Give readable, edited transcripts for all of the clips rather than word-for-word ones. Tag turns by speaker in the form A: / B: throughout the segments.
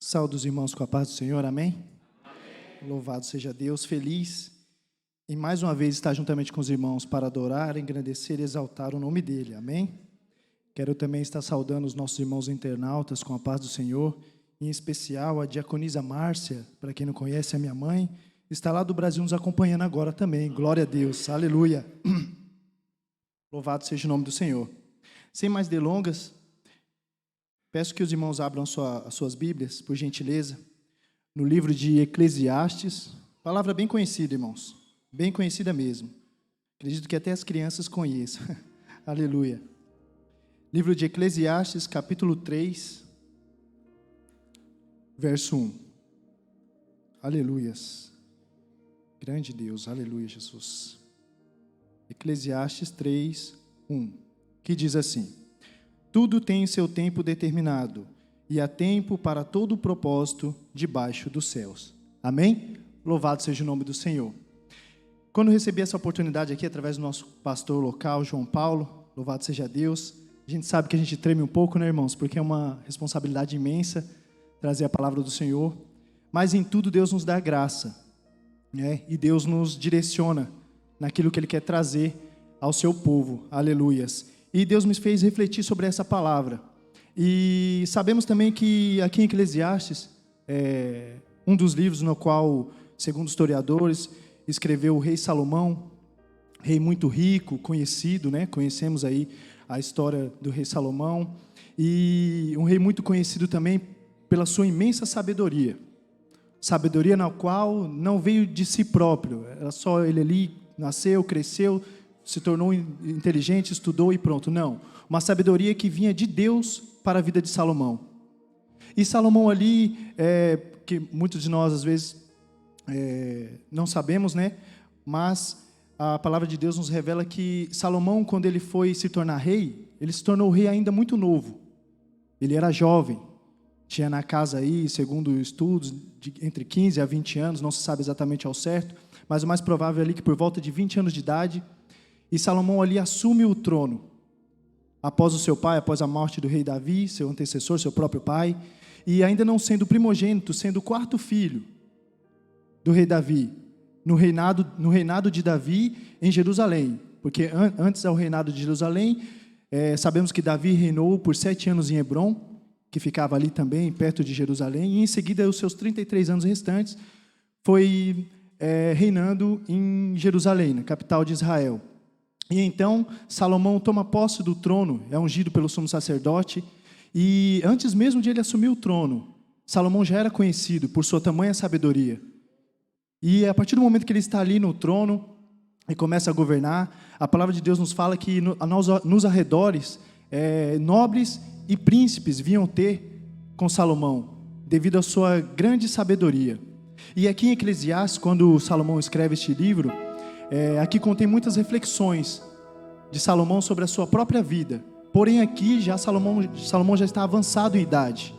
A: Saúde os irmãos com a paz do Senhor, amém? Amém? Louvado seja Deus, feliz em mais uma vez estar juntamente com os irmãos para adorar, engrandecer e exaltar o nome dEle, amém? Quero também estar saudando os nossos irmãos internautas com a paz do Senhor, em especial a diaconisa Márcia, para quem não conhece, a minha mãe, está lá do Brasil nos acompanhando agora também, glória a Deus, aleluia! Louvado seja o nome do Senhor. Sem mais delongas, peço que os irmãos abram as suas Bíblias, por gentileza, no livro de Eclesiastes, palavra bem conhecida, irmãos, bem conhecida mesmo. Acredito que até as crianças conheçam. Aleluia. Livro de Eclesiastes, capítulo 3, verso 1. Aleluias. Grande Deus, aleluia, Jesus. Eclesiastes 3, 1, que diz assim: tudo tem seu tempo determinado, e há tempo para todo o propósito debaixo dos céus. Amém? Louvado seja o nome do Senhor. Quando recebi essa oportunidade aqui, através do nosso pastor local, João Paulo, louvado seja Deus, a gente sabe que a gente treme um pouco, né, irmãos? Porque é uma responsabilidade imensa trazer a palavra do Senhor, mas em tudo Deus nos dá graça, né? E Deus nos direciona naquilo que Ele quer trazer ao seu povo. Aleluias. E Deus me fez refletir sobre essa palavra. E sabemos também que aqui em Eclesiastes, um dos livros no qual, segundo os historiadores, escreveu o rei Salomão, rei muito rico, conhecido, né? Conhecemos aí a história do rei Salomão, e um rei muito conhecido também pela sua imensa sabedoria. Sabedoria na qual não veio de si próprio, era só ele ali, nasceu, cresceu, se tornou inteligente, estudou e pronto. Não, uma sabedoria que vinha de Deus para a vida de Salomão. E Salomão ali, que muitos de nós às vezes não sabemos, né? Mas a palavra de Deus nos revela que Salomão, quando ele foi se tornar rei, ele se tornou rei ainda muito novo. Ele era jovem, tinha na casa aí, segundo estudos, entre 15 a 20 anos, não se sabe exatamente ao certo, mas o mais provável é ali que por volta de 20 anos de idade. E Salomão ali assume o trono, após o seu pai, após a morte do rei Davi, seu antecessor, seu próprio pai, e ainda não sendo primogênito, sendo o quarto filho do rei Davi, no reinado de Davi em Jerusalém, porque antes ao reinado de Jerusalém, sabemos que Davi reinou por 7 anos em Hebrom, que ficava ali também, perto de Jerusalém, e em seguida, os seus 33 anos restantes, foi reinando em Jerusalém, na capital de Israel. E então, Salomão toma posse do trono, é ungido pelo sumo sacerdote, e antes mesmo de ele assumir o trono, Salomão já era conhecido por sua tamanha sabedoria. E a partir do momento que ele está ali no trono e começa a governar, a palavra de Deus nos fala que nos arredores, nobres e príncipes vinham ter com Salomão, devido à sua grande sabedoria. E aqui em Eclesiastes, quando Salomão escreve este livro, aqui contém muitas reflexões de Salomão sobre a sua própria vida. Porém aqui já Salomão já está avançado em idade.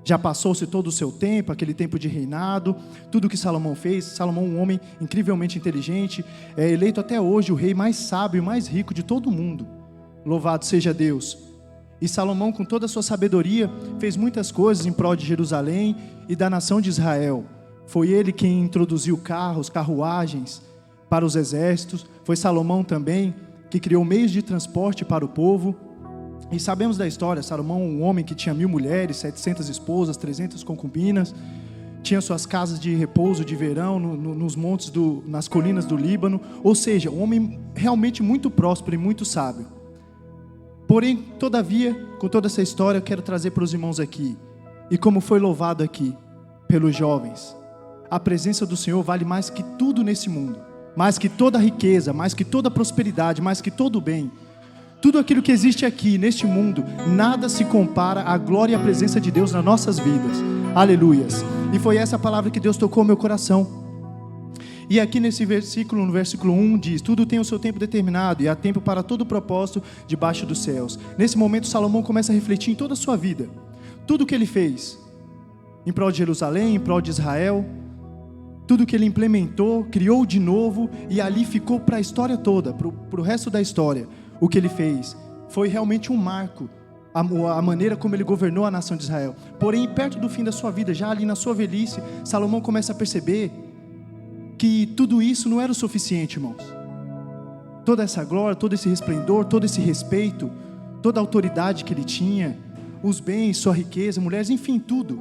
A: Já passou-se todo o seu tempo, aquele tempo de reinado, tudo que Salomão fez. Salomão, um homem incrivelmente inteligente, eleito até hoje o rei mais sábio e mais rico de todo o mundo. Louvado seja Deus. E Salomão, com toda a sua sabedoria, fez muitas coisas em prol de Jerusalém e da nação de Israel. Foi ele quem introduziu carros, carruagens para os exércitos. Foi Salomão também que criou meios de transporte para o povo. E sabemos da história, Salomão, um homem que tinha 1000 mulheres, 700 esposas, 300 concubinas, tinha suas casas de repouso de verão nos montes, nas colinas do Líbano. Ou seja, um homem realmente muito próspero e muito sábio. Porém, todavia, com toda essa história, eu quero trazer para os irmãos aqui, e como foi louvado aqui pelos jovens, a presença do Senhor vale mais que tudo nesse mundo, mais que toda riqueza, mais que toda prosperidade, mais que todo bem. Tudo aquilo que existe aqui neste mundo, nada se compara à glória e à presença de Deus nas nossas vidas. Aleluias. E foi essa palavra que Deus tocou no meu coração. E aqui nesse versículo, no versículo 1, diz: tudo tem o seu tempo determinado, e há tempo para todo propósito debaixo dos céus. Nesse momento, Salomão começa a refletir em toda a sua vida. Tudo que ele fez em prol de Jerusalém, em prol de Israel, tudo que ele implementou, criou de novo, e ali ficou para a história toda, para o resto da história. O que ele fez foi realmente um marco a maneira como ele governou a nação de Israel. Porém, perto do fim da sua vida, já ali na sua velhice, Salomão começa a perceber que tudo isso não era o suficiente, irmãos. Toda essa glória, todo esse resplendor, todo esse respeito, toda a autoridade que ele tinha, os bens, sua riqueza, mulheres, enfim, tudo.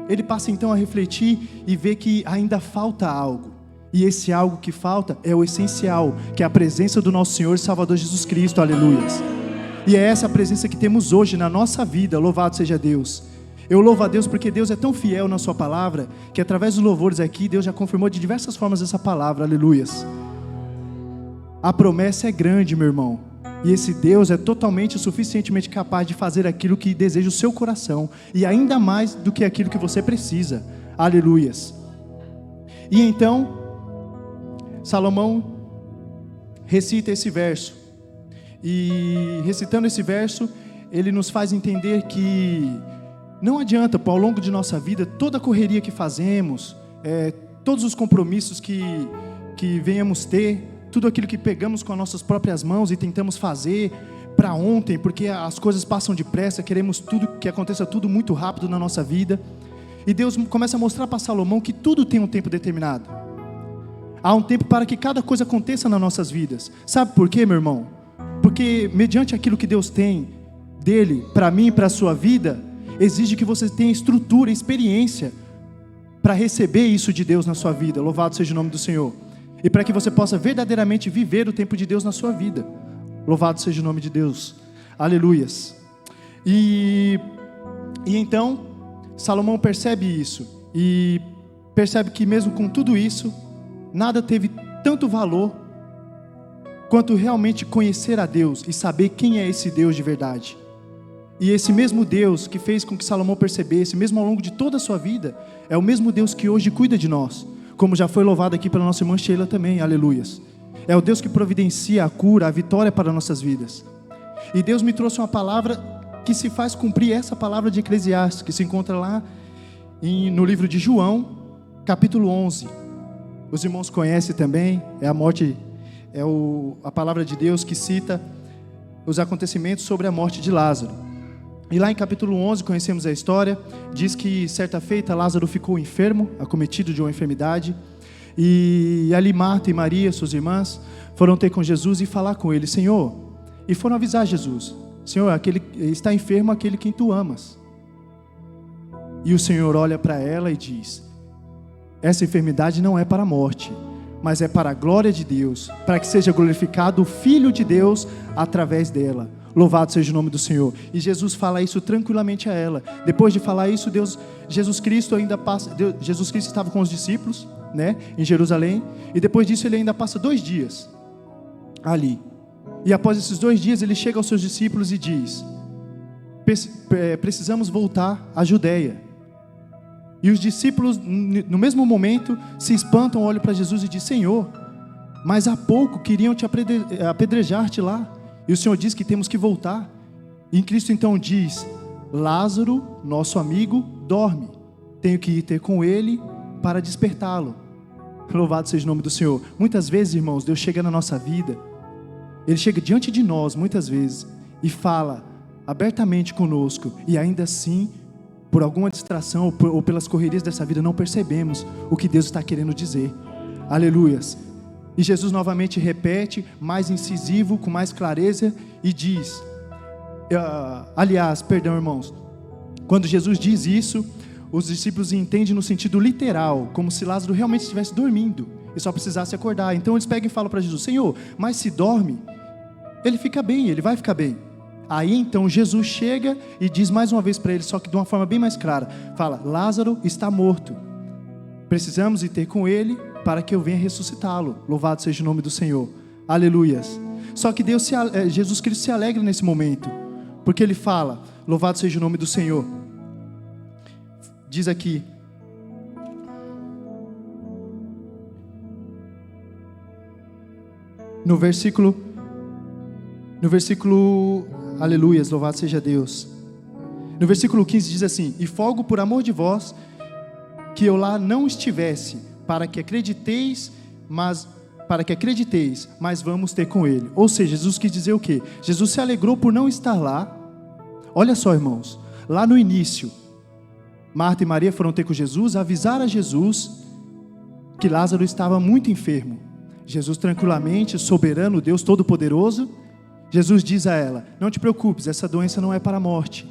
A: Ele passa então a refletir e ver que ainda falta algo. E esse algo que falta é o essencial, que é a presença do nosso Senhor e Salvador Jesus Cristo, aleluias. E é essa presença que temos hoje na nossa vida, louvado seja Deus. Eu louvo a Deus porque Deus é tão fiel na sua palavra, que através dos louvores aqui, Deus já confirmou de diversas formas essa palavra, aleluias. A promessa é grande, meu irmão, e esse Deus é totalmente e suficientemente capaz de fazer aquilo que deseja o seu coração, e ainda mais do que aquilo que você precisa, aleluias. E então, Salomão recita esse verso, e recitando esse verso, ele nos faz entender que não adianta, ao longo de nossa vida, toda a correria que fazemos, todos os compromissos que venhamos ter, tudo aquilo que pegamos com as nossas próprias mãos e tentamos fazer para ontem, porque as coisas passam depressa, queremos tudo que aconteça tudo muito rápido na nossa vida. E Deus começa a mostrar para Salomão que tudo tem um tempo determinado. Há um tempo para que cada coisa aconteça nas nossas vidas. Sabe por quê, meu irmão? Porque mediante aquilo que Deus tem dele, para mim e para a sua vida, exige que você tenha estrutura, experiência para receber isso de Deus na sua vida. Louvado seja o nome do Senhor. E para que você possa verdadeiramente viver o tempo de Deus na sua vida. Louvado seja o nome de Deus. Aleluias. E então, Salomão percebe isso. E percebe que mesmo com tudo isso, nada teve tanto valor quanto realmente conhecer a Deus e saber quem é esse Deus de verdade. E esse mesmo Deus que fez com que Salomão percebesse, mesmo ao longo de toda a sua vida, é o mesmo Deus que hoje cuida de nós, como já foi louvado aqui pela nossa irmã Sheila também, aleluias. É o Deus que providencia a cura, a vitória para nossas vidas. E Deus me trouxe uma palavra que se faz cumprir essa palavra de Eclesiastes, que se encontra lá no livro de João, capítulo 11. Os irmãos conhecem também, a palavra de Deus que cita os acontecimentos sobre a morte de Lázaro. E lá em capítulo 11, conhecemos a história, diz que certa feita Lázaro ficou enfermo, acometido de uma enfermidade, e ali Marta e Maria, suas irmãs, foram ter com Jesus e falar com ele, Senhor, e foram avisar Jesus, Senhor, está enfermo aquele quem tu amas. E o Senhor olha para ela e diz, essa enfermidade não é para a morte, mas é para a glória de Deus, para que seja glorificado o Filho de Deus através dela. Louvado seja o nome do Senhor. E Jesus fala isso tranquilamente a ela. Depois de falar isso, Jesus Cristo estava com os discípulos, né, em Jerusalém. E depois disso ele ainda passa 2 dias ali. E após esses 2 dias ele chega aos seus discípulos e diz, precisamos voltar à Judéia. E os discípulos no mesmo momento se espantam, olham para Jesus e dizem, Senhor, mas há pouco queriam te apedrejar-te lá. E o Senhor diz que temos que voltar. E em Cristo então diz, Lázaro, nosso amigo, dorme. Tenho que ir ter com ele para despertá-lo. Louvado seja o nome do Senhor. Muitas vezes, irmãos, Deus chega na nossa vida. Ele chega diante de nós, muitas vezes, e fala abertamente conosco. E ainda assim, por alguma distração ou pelas correrias dessa vida, não percebemos o que Deus está querendo dizer. Aleluias. E Jesus novamente repete, mais incisivo, com mais clareza, e diz, irmãos, quando Jesus diz isso, os discípulos entendem no sentido literal, como se Lázaro realmente estivesse dormindo, e só precisasse acordar. Então eles pegam e falam para Jesus, Senhor, mas se dorme, ele fica bem, ele vai ficar bem. Aí então Jesus chega e diz mais uma vez para ele, só que de uma forma bem mais clara, fala, Lázaro está morto, precisamos ir ter com ele, para que eu venha ressuscitá-lo. Louvado seja o nome do Senhor. Aleluias. Só que Jesus Cristo se alegra nesse momento, porque ele fala, louvado seja o nome do Senhor. Diz aqui, no versículo, aleluias, louvado seja Deus. No versículo 15 diz assim, e folgo por amor de vós, que eu lá não estivesse, para que acrediteis, mas vamos ter com ele. Ou seja, Jesus quis dizer o quê? Jesus se alegrou por não estar lá, Olha só, irmãos, lá no início, Marta e Maria foram ter com Jesus, avisar a Jesus que Lázaro estava muito enfermo. Jesus tranquilamente, soberano, Deus Todo-Poderoso, Jesus diz a ela: não te preocupes, essa doença não é para a morte.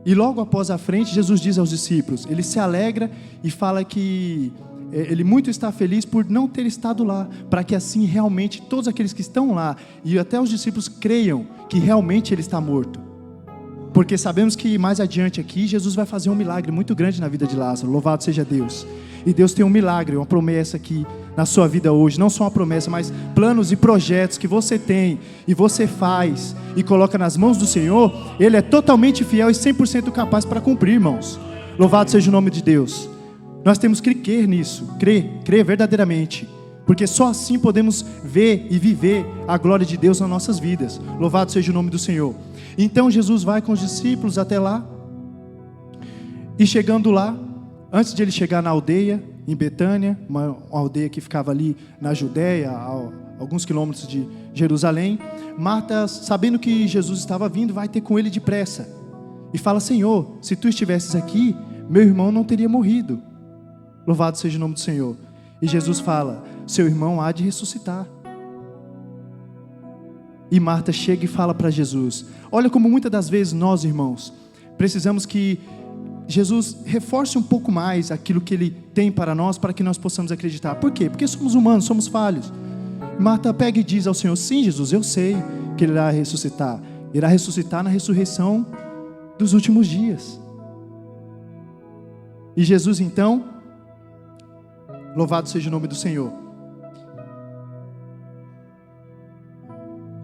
A: E logo após a frente, Jesus diz aos discípulos, ele se alegra e fala que ele muito está feliz por não ter estado lá, para que assim realmente todos aqueles que estão lá, e até os discípulos creiam que realmente ele está morto. Porque sabemos que mais adiante aqui, Jesus vai fazer um milagre muito grande na vida de Lázaro, louvado seja Deus. E Deus tem um milagre, uma promessa aqui na sua vida hoje, não só uma promessa, mas planos e projetos que você tem, e você faz, e coloca nas mãos do Senhor, Ele é totalmente fiel e 100% capaz para cumprir, irmãos. Louvado seja o nome de Deus. Nós temos que crer nisso, crer verdadeiramente, porque só assim podemos ver e viver a glória de Deus nas nossas vidas. Louvado seja o nome do Senhor. Então Jesus vai com os discípulos até lá, e chegando lá, antes de ele chegar na aldeia, em Betânia, uma aldeia que ficava ali na Judéia, a alguns quilômetros de Jerusalém, Marta, sabendo que Jesus estava vindo, vai ter com ele depressa, e fala: Senhor, se tu estivesses aqui, meu irmão não teria morrido. Louvado seja o nome do Senhor. E Jesus fala: seu irmão há de ressuscitar. E Marta chega e fala para Jesus. Olha como muitas das vezes nós, irmãos, precisamos que Jesus reforce um pouco mais aquilo que Ele tem para nós, para que nós possamos acreditar. Por quê? Porque somos humanos, somos falhos. Marta pega e diz ao Senhor: sim, Jesus, eu sei que Ele irá ressuscitar. Irá ressuscitar na ressurreição dos últimos dias. E Jesus então, louvado seja o nome do Senhor.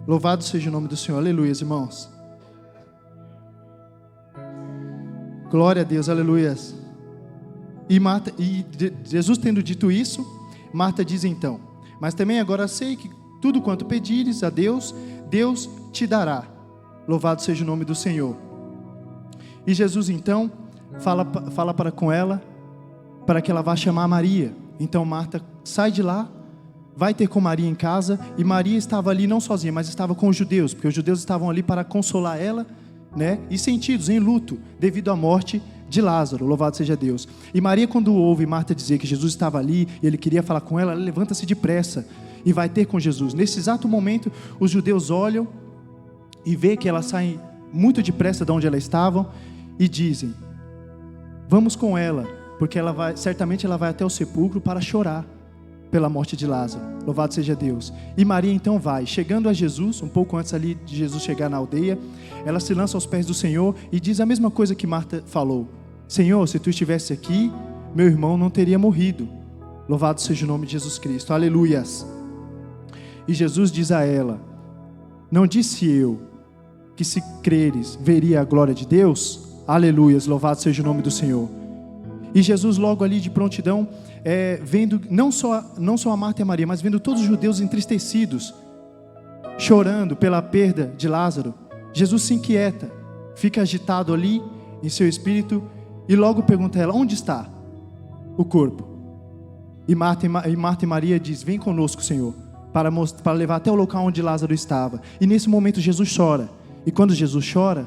A: Louvado seja o nome do Senhor. Aleluia, irmãos. Glória a Deus, aleluia. E Jesus tendo dito isso, Marta diz então: mas também agora sei que tudo quanto pedires a Deus, Deus te dará. Louvado seja o nome do Senhor. E Jesus então fala para com ela, para que ela vá chamar Maria. Então Marta sai de lá, vai ter com Maria em casa, e Maria estava ali não sozinha, mas estava com os judeus, porque os judeus estavam ali para consolar ela, né? E sentidos em luto, devido à morte de Lázaro, louvado seja Deus. E Maria, quando ouve Marta dizer que Jesus estava ali, e ele queria falar com ela, ela levanta-se depressa, e vai ter com Jesus. Nesse exato momento, os judeus olham, e vê que ela sai muito depressa de onde ela estava, e dizem: vamos com ela, porque certamente ela vai até o sepulcro para chorar pela morte de Lázaro. Louvado seja Deus. E Maria então vai, chegando a Jesus, um pouco antes ali de Jesus chegar na aldeia, ela se lança aos pés do Senhor e diz a mesma coisa que Marta falou: Senhor, se tu estivesse aqui, meu irmão não teria morrido. Louvado seja o nome de Jesus Cristo. Aleluias. E Jesus diz a ela: não disse eu que se creres, veria a glória de Deus? Aleluias, louvado seja o nome do Senhor. E Jesus logo ali de prontidão, vendo não só a Marta e a Maria, mas vendo todos os judeus entristecidos, chorando pela perda de Lázaro, Jesus se inquieta, fica agitado ali em seu espírito, e logo pergunta a ela: onde está o corpo? E Marta e Maria diz: vem conosco, Senhor, para levar até o local onde Lázaro estava. E nesse momento Jesus chora, e quando Jesus chora,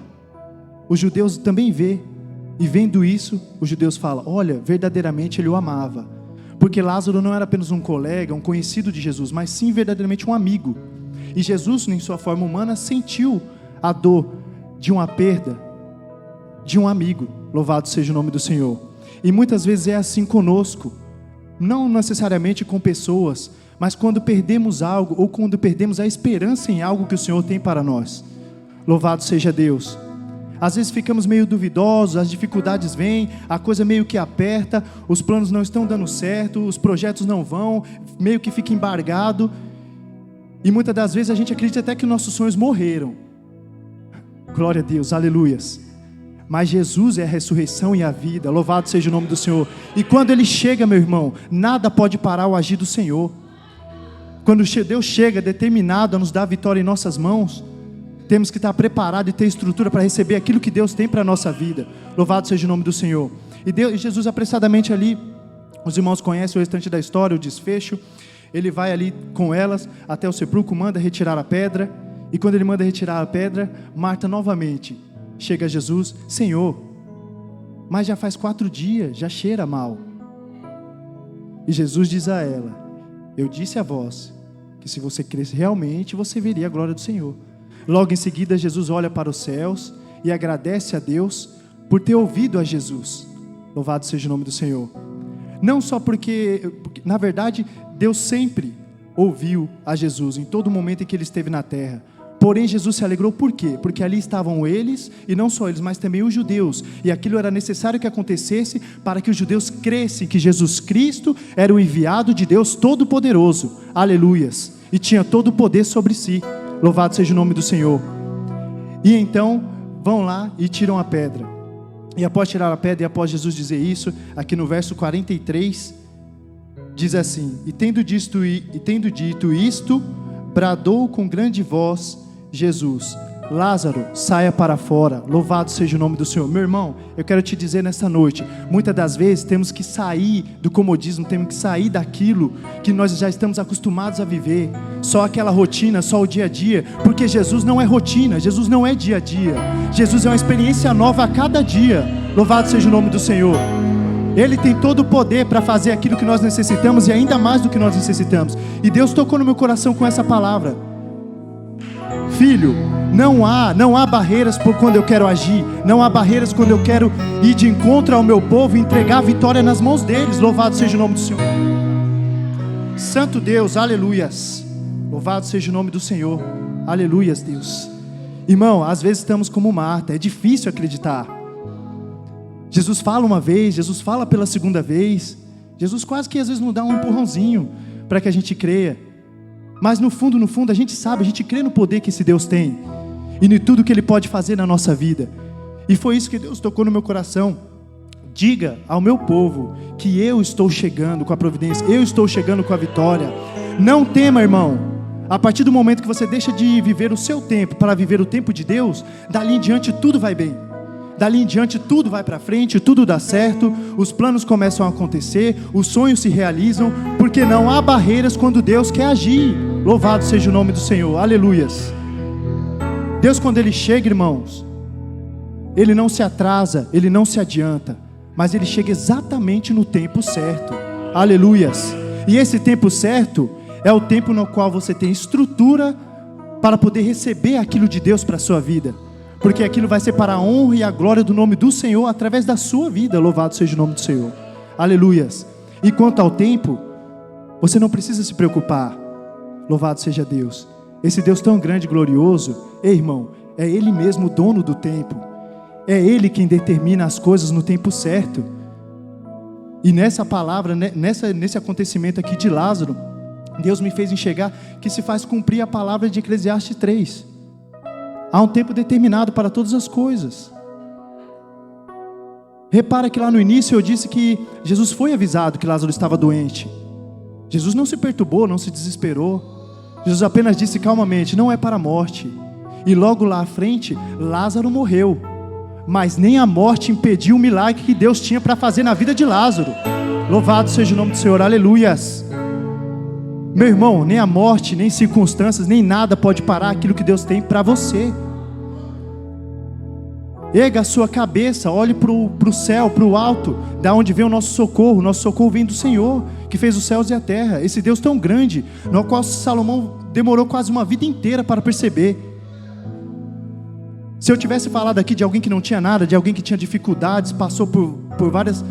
A: os judeus também vê. E vendo isso, os judeus falam: olha, verdadeiramente ele o amava, porque Lázaro não era apenas um colega, um conhecido de Jesus, mas sim verdadeiramente um amigo. E Jesus, em sua forma humana, sentiu a dor de uma perda de um amigo. Louvado seja o nome do Senhor. E muitas vezes é assim conosco, não necessariamente com pessoas, mas quando perdemos algo, ou quando perdemos a esperança em algo que o Senhor tem para nós. Louvado seja Deus. Às vezes ficamos meio duvidosos, as dificuldades vêm, a coisa meio que aperta, os planos não estão dando certo, os projetos não vão, meio que fica embargado, e muitas das vezes a gente acredita até que nossos sonhos morreram. Glória a Deus, aleluias. Mas Jesus é a ressurreição e a vida, louvado seja o nome do Senhor. E quando Ele chega, meu irmão, nada pode parar o agir do Senhor. Quando Deus chega determinado a nos dar a vitória em nossas mãos, temos que estar preparados e ter estrutura para receber aquilo que Deus tem para a nossa vida. Louvado seja o nome do Senhor. E Jesus apressadamente ali, os irmãos conhecem o restante da história, o desfecho. Ele vai ali com elas até o sepulcro, manda retirar a pedra. E quando ele manda retirar a pedra, Marta novamente chega Jesus: Senhor, mas já faz 4 dias, já cheira mal. E Jesus diz a ela: eu disse a vós que se você cresce realmente, você veria a glória do Senhor. Logo em seguida, Jesus olha para os céus e agradece a Deus por ter ouvido a Jesus. Louvado seja o nome do Senhor. Não só porque na verdade, Deus sempre ouviu a Jesus em todo momento em que Ele esteve na terra. Porém, Jesus se alegrou por quê? Porque ali estavam eles, e não só eles, mas também os judeus. E aquilo era necessário que acontecesse para que os judeus crescem que Jesus Cristo era o enviado de Deus Todo-Poderoso. Aleluias. E tinha todo o poder sobre si. Louvado seja o nome do Senhor. E então, vão lá e tiram a pedra. E após tirar a pedra, e após Jesus dizer isso, aqui no verso 43, diz assim: e tendo dito isto, bradou com grande voz Jesus: Lázaro, saia para fora. Louvado seja o nome do Senhor. Meu irmão, eu quero te dizer nesta noite, muitas das vezes temos que sair do comodismo, temos que sair daquilo que nós já estamos acostumados a viver, só aquela rotina, só o dia a dia, porque Jesus não é rotina, Jesus não é dia a dia, Jesus é uma experiência nova a cada dia. Louvado seja o nome do Senhor. Ele tem todo o poder para fazer aquilo que nós necessitamos e ainda mais do que nós necessitamos. E Deus tocou no meu coração com essa palavra: filho, não há barreiras por quando eu quero agir, não há barreiras quando eu quero ir de encontro ao meu povo e entregar a vitória nas mãos deles. Louvado seja o nome do Senhor. Santo Deus, aleluias. Louvado seja o nome do Senhor. Aleluias, Deus. Irmão, às vezes estamos como Marta, é difícil acreditar. Jesus fala uma vez, Jesus fala pela segunda vez, Jesus quase que às vezes nos dá um empurrãozinho para que a gente creia. Mas no fundo, a gente sabe, a gente crê no poder que esse Deus tem e em tudo que Ele pode fazer na nossa vida. E foi isso que Deus tocou no meu coração: diga ao meu povo que eu estou chegando com a providência, eu estou chegando com a vitória. Não tema, irmão. A partir do momento que você deixa de viver o seu tempo para viver o tempo de Deus, dali em diante tudo vai bem. Dali em diante tudo vai para frente, tudo dá certo, os planos começam a acontecer, os sonhos se realizam, porque não há barreiras quando Deus quer agir. Louvado seja o nome do Senhor, aleluias. Deus, quando Ele chega, irmãos, Ele não se atrasa, Ele não se adianta, mas Ele chega exatamente no tempo certo, aleluias. E esse tempo certo é o tempo no qual você tem estrutura para poder receber aquilo de Deus para a sua vida, porque aquilo vai ser para a honra e a glória do nome do Senhor através da sua vida. Louvado seja o nome do Senhor, aleluias. E quanto ao tempo, você não precisa se preocupar. Louvado seja Deus. Esse Deus tão grande e glorioso, ei, irmão, é Ele mesmo o dono do tempo, é Ele quem determina as coisas no tempo certo. E nessa palavra, nesse acontecimento aqui de Lázaro, Deus me fez enxergar que se faz cumprir a palavra de Eclesiastes 3. Há um tempo determinado para todas as coisas. Repara que lá no início eu disse que Jesus foi avisado que Lázaro estava doente. Jesus não se perturbou, não se desesperou. Jesus apenas disse calmamente: não é para a morte. E logo lá à frente, Lázaro morreu. Mas nem a morte impediu o milagre que Deus tinha para fazer na vida de Lázaro. Louvado seja o nome do Senhor, aleluias. Meu irmão, nem a morte, nem circunstâncias, nem nada pode parar aquilo que Deus tem para você. Erga a sua cabeça, olhe para o céu, para o alto, da onde vem o nosso socorro vem do Senhor, que fez os céus e a terra, esse Deus tão grande, no qual Salomão demorou quase uma vida inteira para perceber. Se eu tivesse falado aqui de alguém que não tinha nada, de alguém que tinha dificuldades, passou por várias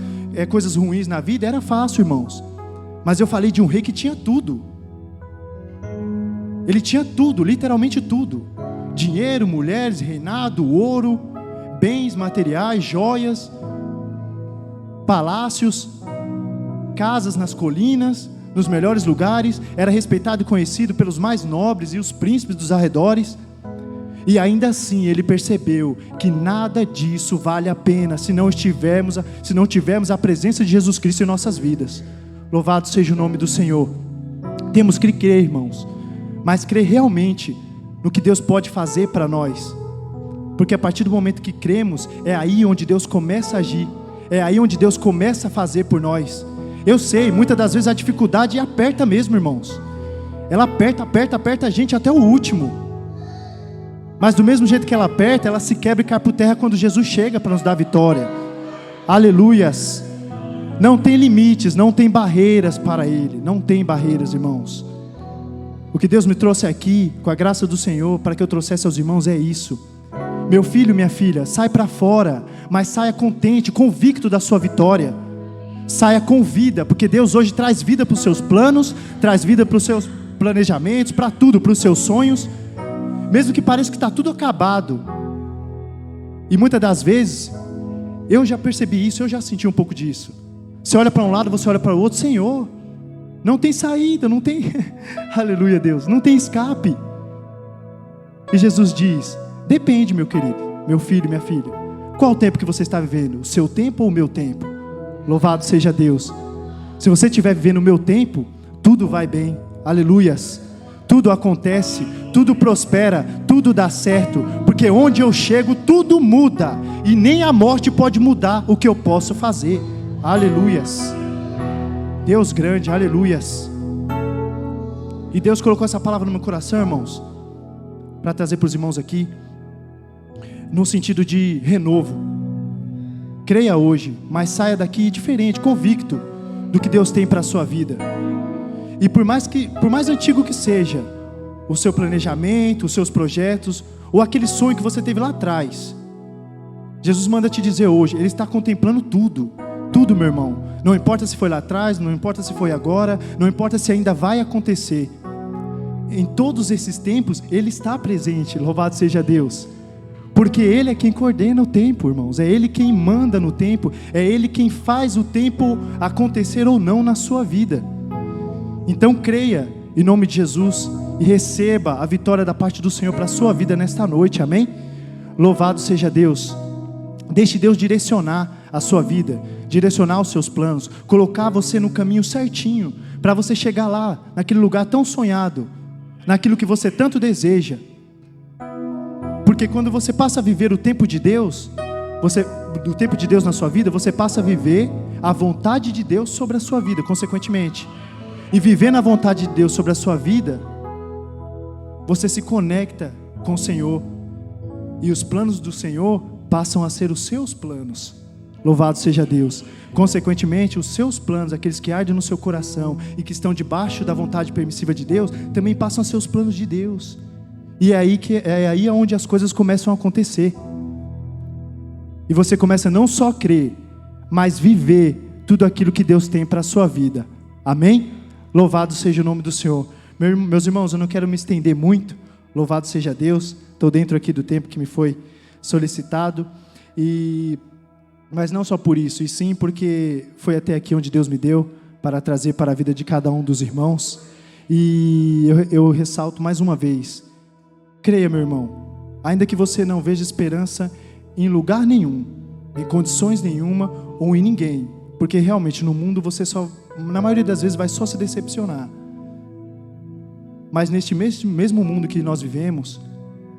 A: coisas ruins na vida, era fácil, irmãos. Mas eu falei de um rei que tinha tudo. Ele tinha tudo, literalmente tudo: dinheiro, mulheres, reinado, ouro, bens materiais, joias, palácios, casas nas colinas, nos melhores lugares. Era respeitado e conhecido pelos mais nobres e os príncipes dos arredores. E ainda assim ele percebeu que nada disso vale a pena se não tivermos a presença de Jesus Cristo em nossas vidas. Louvado seja o nome do Senhor. Temos que crer, irmãos, mas crer realmente no que Deus pode fazer para nós, porque a partir do momento que cremos, é aí onde Deus começa a agir, é aí onde Deus começa a fazer por nós. Eu sei, muitas das vezes a dificuldade aperta mesmo, irmãos. Ela aperta a gente até o último. Mas do mesmo jeito que ela aperta, ela se quebra e cai por terra quando Jesus chega para nos dar vitória. Aleluias. Não tem limites, não tem barreiras para Ele. Não tem barreiras, irmãos. O que Deus me trouxe aqui, com a graça do Senhor, para que eu trouxesse aos irmãos, é isso. Meu filho, minha filha, sai para fora, mas saia contente, convicto da sua vitória. Saia com vida, porque Deus hoje traz vida para os seus planos, traz vida para os seus planejamentos, para tudo, para os seus sonhos. Mesmo que pareça que está tudo acabado. E muitas das vezes, eu já percebi isso, eu já senti um pouco disso. Você olha para um lado, você olha para o outro, Senhor, não tem saída, não tem, aleluia Deus, não tem escape. E Jesus diz, depende meu querido, meu filho, minha filha, qual o tempo que você está vivendo? O seu tempo ou o meu tempo? Louvado seja Deus. Se você estiver vivendo o meu tempo, tudo vai bem, aleluias. Tudo acontece, tudo prospera, tudo dá certo, porque onde eu chego tudo muda, e nem a morte pode mudar o que eu posso fazer, aleluias. Deus grande, aleluias. E Deus colocou essa palavra no meu coração, irmãos, para trazer para os irmãos aqui, no sentido de renovo. Creia hoje, mas saia daqui diferente, convicto do que Deus tem para a sua vida. E por mais antigo que seja o seu planejamento, os seus projetos, ou aquele sonho que você teve lá atrás, Jesus manda te dizer hoje, Ele está contemplando tudo, tudo, meu irmão. Não importa se foi lá atrás, não importa se foi agora, não importa se ainda vai acontecer. Em todos esses tempos, Ele está presente, louvado seja Deus. Porque Ele é quem coordena o tempo, irmãos. É Ele quem manda no tempo, é Ele quem faz o tempo acontecer ou não na sua vida. Então creia em nome de Jesus e receba a vitória da parte do Senhor para a sua vida nesta noite, amém? Louvado seja Deus. Deixe Deus direcionar a sua vida, direcionar os seus planos, colocar você no caminho certinho, para você chegar lá, naquele lugar tão sonhado, naquilo que você tanto deseja. Porque quando você passa a viver o tempo de Deus, o tempo de Deus na sua vida, você passa a viver a vontade de Deus sobre a sua vida, consequentemente. E vivendo a vontade de Deus sobre a sua vida, você se conecta com o Senhor, e os planos do Senhor passam a ser os seus planos. Louvado seja Deus. Consequentemente, os seus planos, aqueles que ardem no seu coração e que estão debaixo da vontade permissiva de Deus, também passam a ser os planos de Deus. E é aí onde as coisas começam a acontecer. E você começa não só a crer, mas viver tudo aquilo que Deus tem para a sua vida. Amém? Louvado seja o nome do Senhor. Meus irmãos, eu não quero me estender muito. Louvado seja Deus. Estou dentro aqui do tempo que me foi solicitado. Mas não só por isso, e sim porque foi até aqui onde Deus me deu para trazer para a vida de cada um dos irmãos. E eu ressalto mais uma vez. Creia, meu irmão, ainda que você não veja esperança em lugar nenhum, em condições nenhuma ou em ninguém, porque realmente no mundo você só, na maioria das vezes, vai só se decepcionar. Mas neste mesmo mundo que nós vivemos,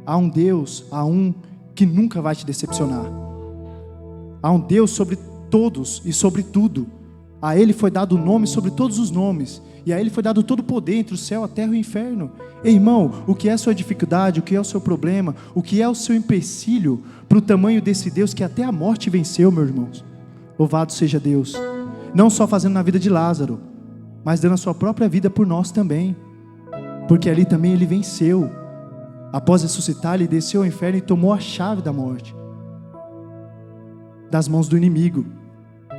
A: há um Deus, há um que nunca vai te decepcionar. Há um Deus sobre todos e sobre tudo. A Ele foi dado o nome sobre todos os nomes, e a Ele foi dado todo o poder entre o céu, a terra e o inferno. Ei, irmão, o que é a sua dificuldade, o que é o seu problema, o que é o seu empecilho para o tamanho desse Deus que até a morte venceu, meus irmãos? Louvado seja Deus. Não só fazendo na vida de Lázaro, mas dando a sua própria vida por nós também, porque ali também Ele venceu. Após ressuscitar, Ele desceu ao inferno e tomou a chave da morte das mãos do inimigo.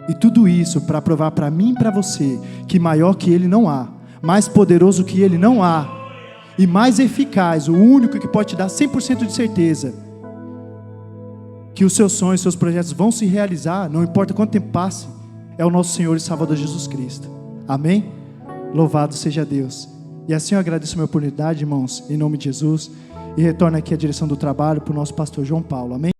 A: E tudo isso para provar para mim e para você que maior que Ele não há, mais poderoso que Ele não há, e mais eficaz, o único que pode te dar 100% de certeza que os seus sonhos, seus projetos vão se realizar, não importa quanto tempo passe, é o nosso Senhor e Salvador Jesus Cristo. Amém? Louvado seja Deus. E assim eu agradeço a minha oportunidade, irmãos, em nome de Jesus, e retorno aqui à direção do trabalho para o nosso pastor João Paulo. Amém?